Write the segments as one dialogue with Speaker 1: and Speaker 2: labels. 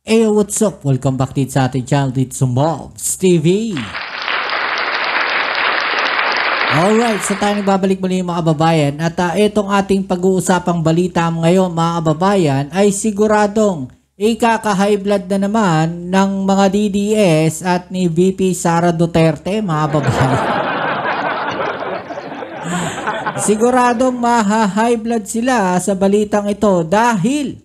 Speaker 1: Hey, what's up? Welcome back dito sa ating channel dito sa Mobs TV. Alright, so tayo nagbabalik muli mga kababayan. At itong ating pag-uusapang balita ngayon mga kababayan ay siguradong ikaka-high blood na naman ng mga DDS at ni VP Sara Duterte mga kababayan. Siguradong maha-high blood sila sa balitang ito dahil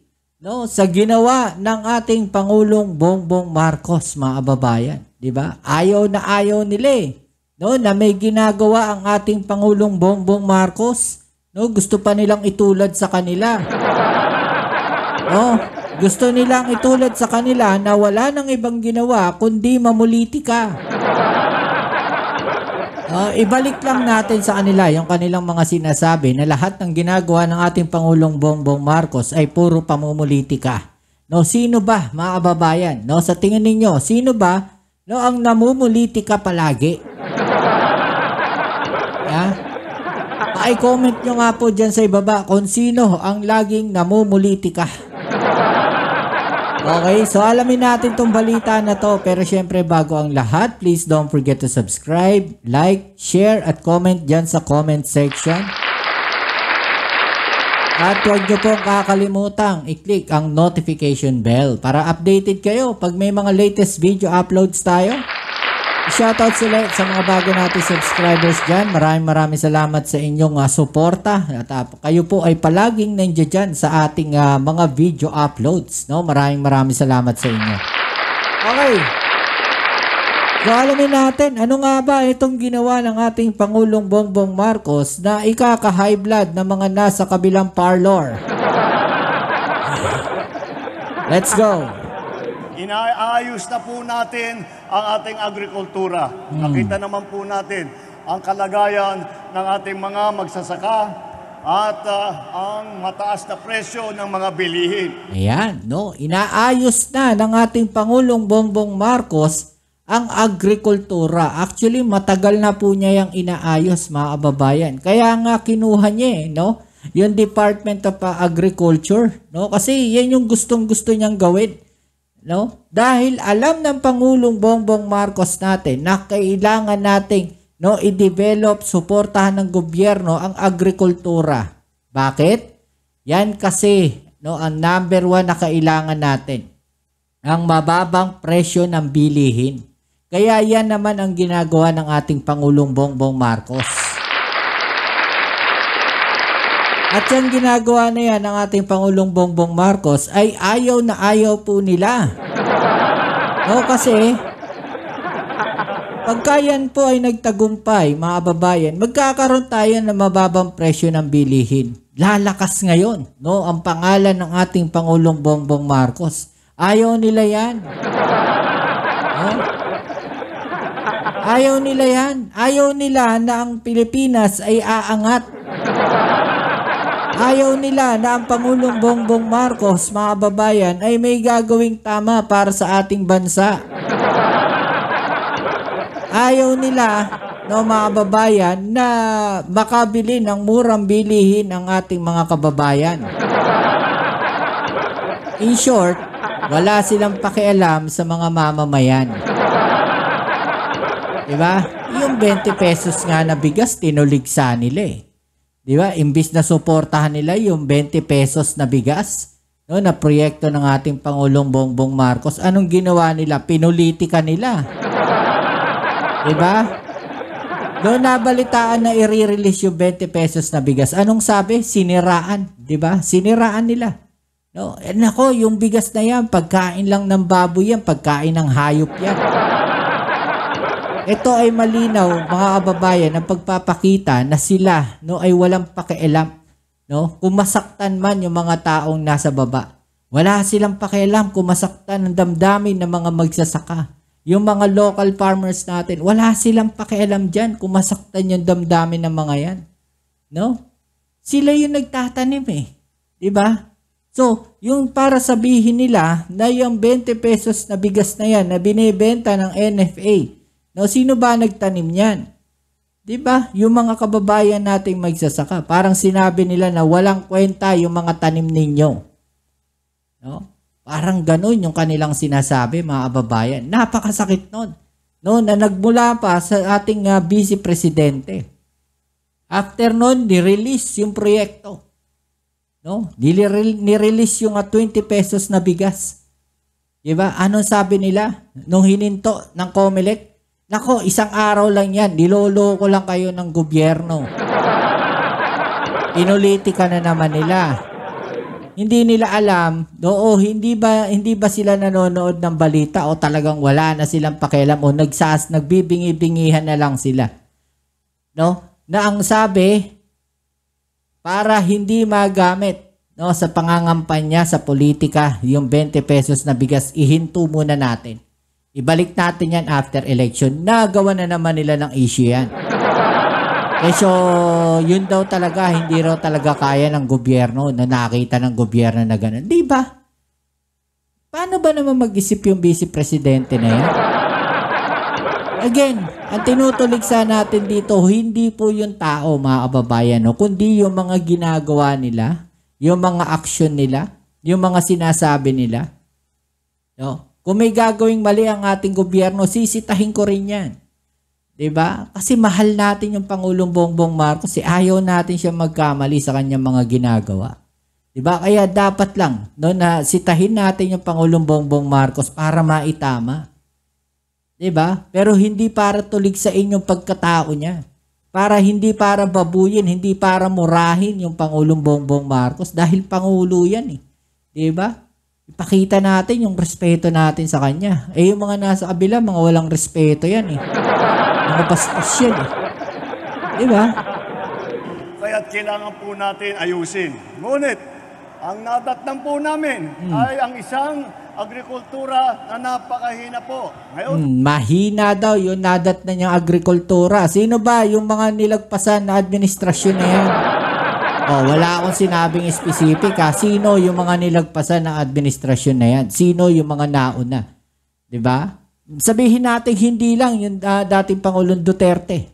Speaker 1: sa ginawa ng ating Pangulong Bongbong Marcos mga kababayan, 'di ba? Ayaw na ayaw nila na may ginagawa ang ating Pangulong Bongbong Marcos. Gusto pa nilang itulad sa kanila. Gusto nilang itulad sa kanila na wala nang ibang ginawa kundi mamulitika. Ibalik lang natin sa kanila yung kanilang mga sinasabi na lahat ng ginagawa ng ating Pangulong Bongbong Marcos ay puro pamumulitika. Sino ba mga kababayan? Sa tingin ninyo, sino ba ang namumulitika palagi? I-comment nyo nga po dyan sa ibaba kung sino ang laging namumulitika. Okay, so alamin natin tong balita na to, pero syempre bago ang lahat, please don't forget to subscribe, like, share at comment dyan sa comment section. At huwag nyo pong kakalimutang i-click ang notification bell para updated kayo pag may mga latest video uploads tayo. Shoutout sila sa mga bago natin subscribers dyan. Maraming salamat sa inyong suporta. At kayo po ay palaging nandiyan dyan sa ating mga video uploads. Maraming salamat sa inyo. Okay. So alamin natin, ano nga ba itong ginawa ng ating Pangulong Bongbong Marcos na ikaka-high blood ng mga nasa kabilang parlor? Let's go.
Speaker 2: Inaayos na po natin ang ating agrikultura. Nakita naman po natin ang kalagayan ng ating mga magsasaka at ang mataas na presyo ng mga bilihin.
Speaker 1: Ayan, inaayos na ng ating Pangulong Bongbong Marcos ang agrikultura. Actually, matagal na po niya yung inaayos mga kababayan. Kaya nga kinuha niya yung Department of Agriculture. Kasi yan yung gustong-gusto niyang gawin. Dahil alam ng Pangulong Bongbong Marcos natin na kailangan nating i-develop, suportahan ng gobyerno ang agrikultura. Bakit? Yan kasi ang number 1 na kailangan natin. Ang mababang presyo ng bilihin. Kaya yan naman ang ginagawa ng ating Pangulong Bongbong Marcos. At yung ginagawa na yan ng ating Pangulong Bongbong Marcos ay ayaw na ayaw po nila. Kasi pagka yan po ay nagtagumpay, mga kababayan, magkakaroon tayo ng mababang presyo ng bilihin. Lalakas ngayon ang pangalan ng ating Pangulong Bongbong Marcos. Ayaw nila yan. Ayaw nila yan. Ayaw nila na ang Pilipinas ay aangat. Ayaw nila na ang Pangulong Bongbong Marcos, mga kababayan, ay may gagawing tama para sa ating bansa. Ayaw nila, mga kababayan, na makabili ng murang bilihin ang ating mga kababayan. In short, wala silang pakialam sa mga mamamayan. Diba? Yung 20 pesos nga na bigas, tinuligsa nila Diba? Imbis na suportahan nila yung 20 pesos na bigas na proyekto ng ating Pangulong Bongbong Marcos, anong ginawa nila? Pinulitika nila. Diba? Doon nabalitaan na i-release yung 20 pesos na bigas. Anong sabi? Siniraan. Diba? Siniraan nila. Nako, yung bigas na yan, pagkain lang ng baboy yan, pagkain ng hayop yan. Ito ay malinaw, mga kababayan, ang pagpapakita na sila ay walang pakialam. Kung masaktan man yung mga taong nasa baba. Wala silang pakialam kung masaktan ang damdamin ng mga magsasaka. Yung mga local farmers natin, wala silang pakialam dyan kung masaktan yung damdamin ng mga yan. Sila yung nagtatanim Diba? So, yung para sabihin nila na yung 20 pesos na bigas na yan na binibenta ng NFA, sino ba nagtanim yan? Diba? Yung mga kababayan nating magsasaka. Parang sinabi nila na walang kwenta yung mga tanim ninyo. Parang ganun yung kanilang sinasabi, mga kababayan. Napakasakit nun. No, na nagmula pa sa ating Vice Presidente. After nun, ni-release yung proyekto. No? Ni-release yung 20 pesos na bigas. Diba? Anong sabi nila? Nung hininto ng COMELEC, nako, isang araw lang yan. Niloloko lang kayo ng gobyerno. Pinulitika na naman nila. Hindi nila alam, hindi ba sila nanonood ng balita o talagang wala na silang pakialam o nagbibingi-bingihan na lang sila. No? Na ang sabi, para hindi magamit sa pangangampanya sa politika, yung 20 pesos na bigas, ihinto muna natin. Ibalik natin yan after election. Nagawa na naman nila ng issue yan. So, yun daw talaga, hindi raw talaga kaya ng gobyerno na nakita ng gobyerno na gano'n. Di ba? Paano ba naman mag-isip yung vice presidente na yan? Again, ang tinutuligsa natin dito, hindi po yung tao, mga kababayan, kundi yung mga ginagawa nila, yung mga action nila, yung mga sinasabi nila. No? Kung may gagawing mali ang ating gobyerno, sisitahin ko rin yan. Diba? Kasi mahal natin yung Pangulong Bongbong Marcos. Ayaw natin siya magkamali sa kanyang mga ginagawa. Diba? Kaya dapat lang na sitahin natin yung Pangulong Bongbong Marcos para maitama. Diba? Pero hindi para tuligsain yung pagkatao niya. Hindi para babuyin, hindi para murahin yung Pangulong Bongbong Marcos dahil Pangulo yan eh. Diba? Ipakita natin yung respeto natin sa kanya. Yung mga nasa kabila, mga walang respeto yan eh. Mga bastos yan eh. Diba?
Speaker 2: Kaya't kailangan po natin ayusin. Ngunit, ang nadatnan po namin ay ang isang agrikultura na napakahina po. Ngayon,
Speaker 1: mahina daw yung nadatnan niyang agrikultura. Sino ba yung mga nilagpasan na administrasyon na yan? Wala akong sinabing specific ha. Sino yung mga nilagpasan ng administrasyon na yan? Sino yung mga nauna? Diba? Sabihin natin hindi lang yung dating Pangulong Duterte.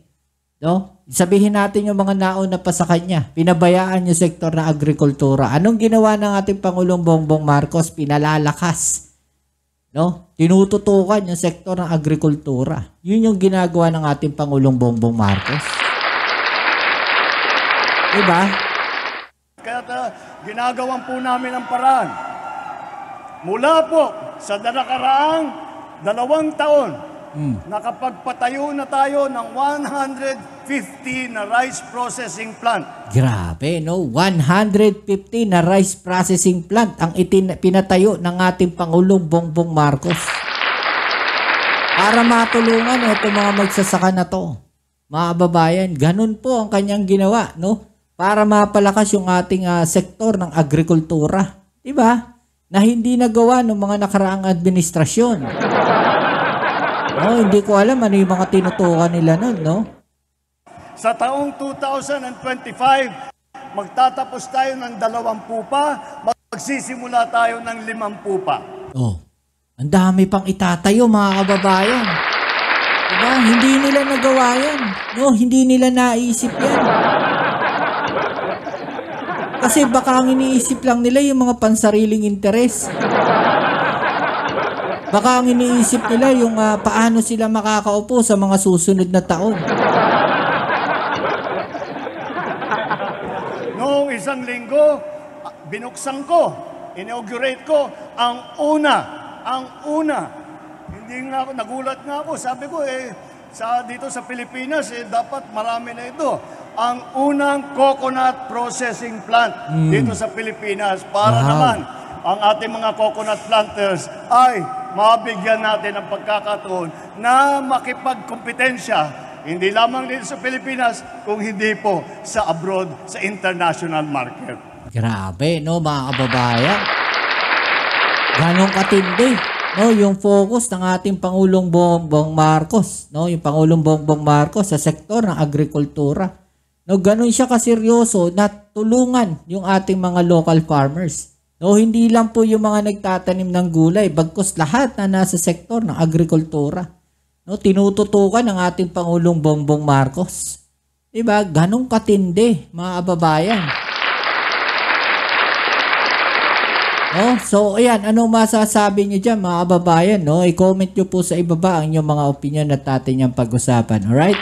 Speaker 1: No? Sabihin natin yung mga nauna pa sa kanya. Pinabayaan yung sektor ng agrikultura. Anong ginawa ng ating Pangulong Bongbong Marcos? Pinalalakas. No? Tinututukan yung sektor ng agrikultura. Yun yung ginagawa ng ating Pangulong Bongbong Marcos. Diba?
Speaker 2: Kaya ginagawan po namin ang paraan. Mula po sa nakaraang 2 taon, nakapagpatayo na tayo ng 150 na rice processing plant.
Speaker 1: Grabe, no? 150 na rice processing plant ang pinatayo ng ating Pangulong Bongbong Marcos. Para matulungan itong mga magsasaka na to. Mga kababayan, ganun po ang kanyang ginawa, no? Para mapalakas yung ating sektor ng agrikultura. Diba? Na hindi nagawa ng mga nakaraang administrasyon. Hindi ko alam ano yung mga tinutukan nila nun, no?
Speaker 2: Sa taong 2025, magtatapos tayo ng 20 pa, magsisimula tayo ng 50 pa.
Speaker 1: Ang dami pang itatayo, mga kababayan. Diba? Hindi nila nagawa yan. No, hindi nila naisip yan. Kasi baka ang iniisip lang nila yung mga pansariling interes. Baka ang iniisip nila yung paano sila makakaupo sa mga susunod na taon.
Speaker 2: Noong isang linggo, binuksan ko, inaugurate ko, ang una. Hindi nga ako, nagulat nga ako. Sabi ko, dito sa Pilipinas, dapat marami na ito. Ang unang coconut processing plant dito sa Pilipinas para naman ang ating mga coconut planters ay mabigyan natin ng pagkakataon na makipagkompetensya hindi lamang dito sa Pilipinas kung hindi po sa abroad, sa international market.
Speaker 1: Grabe, no, mga kababayan. Ganong katindi, no, yung focus ng ating Pangulong Bongbong Marcos, no, yung Pangulong Bongbong Marcos sa sektor ng agrikultura. No, ganun siya kaseryoso na tulungan yung ating mga local farmers. No, hindi lang po yung mga nagtatanim ng gulay, bagkus lahat na nasa sektor ng agrikultura. No, tinututukan ng ating Pangulong Bongbong Marcos. Diba? Ganong katindi, mga kababayan. No? So, ayan, anong masasabi niyo dyan mga kababayan? No? I-comment nyo po sa ibaba ang inyong mga opinion at atin yung pag-usapan. Alright?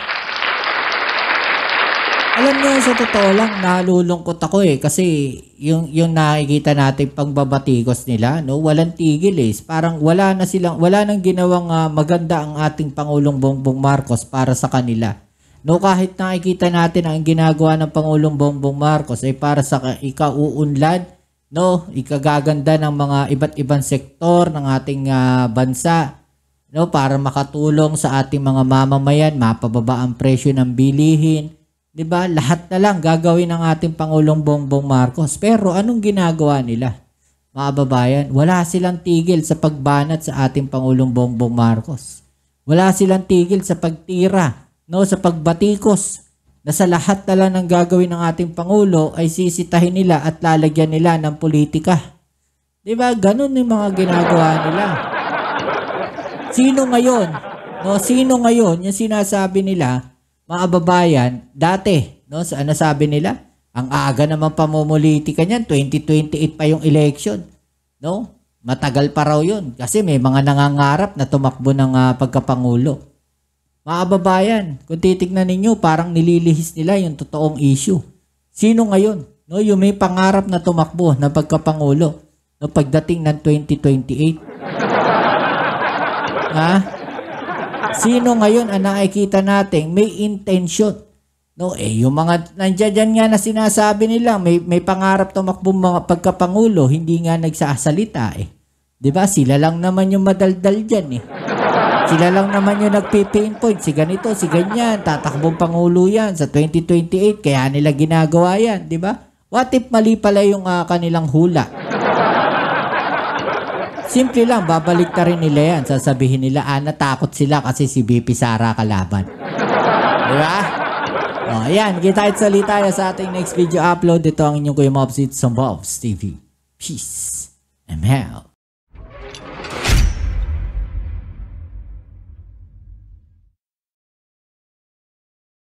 Speaker 1: Alam niyo, sa totoo lang, nalulungkot ako kasi yung nakikita natin pangbabatikos nila, no? Walang tigil Parang wala nang ginawang maganda ang ating Pangulong Bongbong Marcos para sa kanila. No, kahit nakikita natin ang ginagawa ng Pangulong Bongbong Marcos ay para sa ikauunlad, no, ikagaganda ng mga iba't ibang sektor ng ating bansa, no, para makatulong sa ating mga mamamayan, mapababa ang presyo ng bilihin, 'di ba? Lahat na lang gagawin ng ating Pangulong Bongbong Marcos. Pero anong ginagawa nila? Mga kababayan, wala silang tigil sa pagbanat sa ating Pangulong Bongbong Marcos. Wala silang tigil sa pagtira, no, sa pagbatikos. Na sa lahat na lang ng gagawin ng ating Pangulo ay sisitahin nila at lalagyan nila ng politika. Diba? Ganun yung mga ginagawa nila. Sino ngayon? No, sino ngayon yung sinasabi nila, mga babayan, dati, no, ano sabi nila? Ang aga naman pamumulitika niyan, 2028 pa yung election. No? Matagal pa raw yun kasi may mga nangangarap na tumakbo ng pagkapangulo. Mga kababayan, kung titignan ninyo, parang nililihis nila yung totoong issue. Sino ngayon? No, yung may pangarap na tumakbo na pagkapangulo no, pagdating ng 2028? Ha? Sino ngayon ang nakikita natin may intention? No, yung mga nandiyan nga na sinasabi nila, may pangarap tumakbo mga pagkapangulo, hindi nga nagsasalita 'Di ba? Sila lang naman yung madaldal diyan Sila lang naman yung nagpi-pinpoint, si ganito, si ganyan, tatakbong pangulo yan sa 2028, kaya nila ginagawa yan, di ba? What if mali pala yung kanilang hula? Simple lang, babalik na rin nila yan. Sasabihin nila, natakot sila kasi si BP Sara kalaban. Di ba? Ayan, kita-itsali tayo sa ating next video upload. Ito ang inyong Kuya Mobs, it's on Bobs TV. Peace and hell.